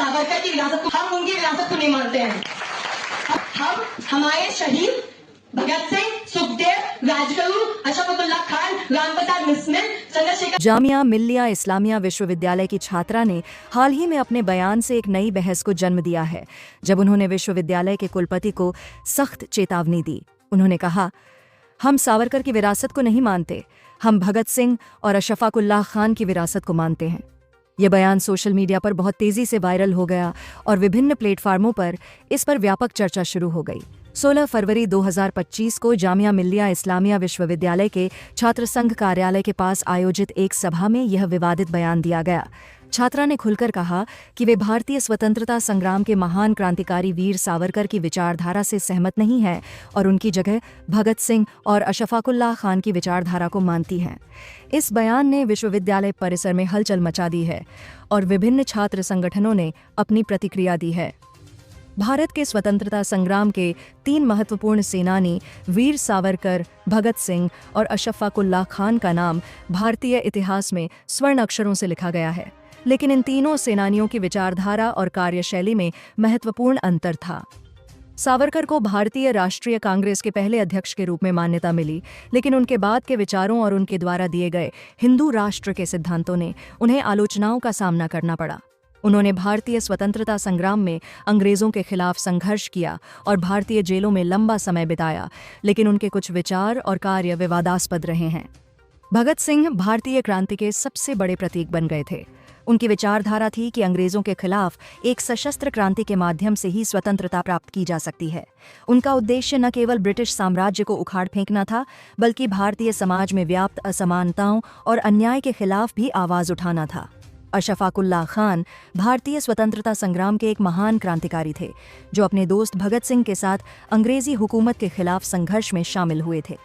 सावरकर की विरासत को, हम उनकी विरासत को नहीं मानते हैं। हम हमारे शहीद भगत सिंह, सुखदेव, राजगुरु, अशफाकुल्लाह खान, रामप्रसाद बिस्मिल, चंद्रशेखर। जामिया मिल्लिया इस्लामिया विश्वविद्यालय की छात्रा ने हाल ही में अपने बयान से एक नई बहस को जन्म दिया है, जब उन्होंने विश्वविद्यालय के कुलपति को सख्त चेतावनी दी। उन्होंने कहा, हम सावरकर की विरासत को नहीं मानते, हम भगत सिंह और अशफाकुल्लाह खान की विरासत को मानते हैं। यह बयान सोशल मीडिया पर बहुत तेजी से वायरल हो गया और विभिन्न प्लेटफार्मों पर इस पर व्यापक चर्चा शुरू हो गई। 16 फरवरी 2025 को जामिया मिल्लिया इस्लामिया विश्वविद्यालय के छात्र संघ कार्यालय के पास आयोजित एक सभा में यह विवादित बयान दिया गया। छात्रा ने खुलकर कहा कि वे भारतीय स्वतंत्रता संग्राम के महान क्रांतिकारी वीर सावरकर की विचारधारा से सहमत नहीं है और उनकी जगह भगत सिंह और अशफाकुल्लाह खान की विचारधारा को मानती हैं। इस बयान ने विश्वविद्यालय परिसर में हलचल मचा दी है और विभिन्न छात्र संगठनों ने अपनी प्रतिक्रिया दी है। भारत के स्वतंत्रता संग्राम के 3 महत्वपूर्ण सेनानी वीर सावरकर, भगत सिंह और अशफाकुल्लाह खान का नाम भारतीय इतिहास में स्वर्ण अक्षरों से लिखा गया है, लेकिन इन तीनों सेनानियों की विचारधारा और कार्यशैली में महत्वपूर्ण अंतर था। सावरकर को भारतीय राष्ट्रीय कांग्रेस के पहले अध्यक्ष के रूप में मान्यता मिली, लेकिन उनके बाद के विचारों और उनके द्वारा दिए गए हिंदू राष्ट्र के सिद्धांतों ने उन्हें आलोचनाओं का सामना करना पड़ा। उन्होंने भारतीय स्वतंत्रता संग्राम में अंग्रेजों के खिलाफ संघर्ष किया और भारतीय जेलों में लंबा समय बिताया, लेकिन उनके कुछ विचार और कार्य विवादास्पद रहे हैं। भगत सिंह भारतीय क्रांति के सबसे बड़े प्रतीक बन गए थे। उनकी विचारधारा थी कि अंग्रेजों के खिलाफ एक सशस्त्र क्रांति के माध्यम से ही स्वतंत्रता प्राप्त की जा सकती है। उनका उद्देश्य न केवल ब्रिटिश साम्राज्य को उखाड़ फेंकना था, बल्कि भारतीय समाज में व्याप्त असमानताओं और अन्याय के खिलाफ भी आवाज उठाना था। अशफाकुल्लाह खान भारतीय स्वतंत्रता संग्राम के एक महान क्रांतिकारी थे, जो अपने दोस्त भगत सिंह के साथ अंग्रेजी हुकूमत के खिलाफ संघर्ष में शामिल हुए थे।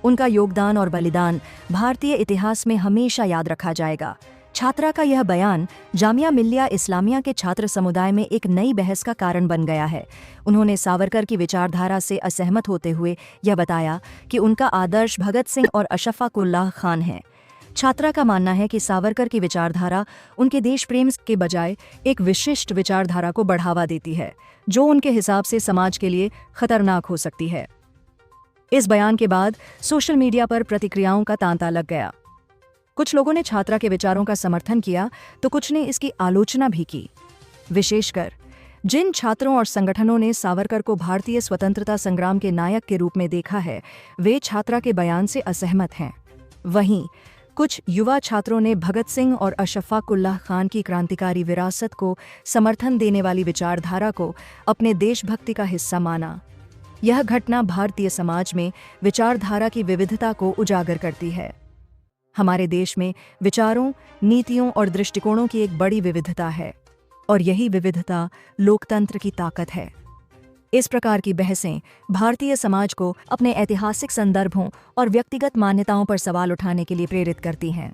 उनका योगदान और बलिदान भारतीय इतिहास में हमेशा याद रखा जाएगा। छात्रा का यह बयान जामिया मिल्लिया इस्लामिया के छात्र समुदाय में एक नई बहस का कारण बन गया है। उन्होंने सावरकर की विचारधारा से असहमत होते हुए यह बताया कि उनका आदर्श भगत सिंह और अशफाकुल्लाह खान है। छात्रा का मानना है कि सावरकर की विचारधारा उनके देश प्रेम के बजाय एक विशिष्ट विचारधारा को बढ़ावा देती है, जो उनके हिसाब से समाज के लिए खतरनाक हो सकती है। इस बयान के बाद सोशल मीडिया पर प्रतिक्रियाओं का तांता लग गया। कुछ लोगों ने छात्रा के विचारों का समर्थन किया तो कुछ ने इसकी आलोचना भी की। विशेषकर जिन छात्रों और संगठनों ने सावरकर को भारतीय स्वतंत्रता संग्राम के नायक के रूप में देखा है, वे छात्रा के बयान से असहमत हैं। वहीं कुछ युवा छात्रों ने भगत सिंह और अशफाकुल्लाह खान की क्रांतिकारी विरासत को समर्थन देने वाली विचारधारा को अपने देशभक्ति का हिस्सा माना। यह घटना भारतीय समाज में विचारधारा की विविधता को उजागर करती है। हमारे देश में विचारों, नीतियों और दृष्टिकोणों की एक बड़ी विविधता है और यही विविधता लोकतंत्र की ताकत है। इस प्रकार की बहसें भारतीय समाज को अपने ऐतिहासिक संदर्भों और व्यक्तिगत मान्यताओं पर सवाल उठाने के लिए प्रेरित करती हैं।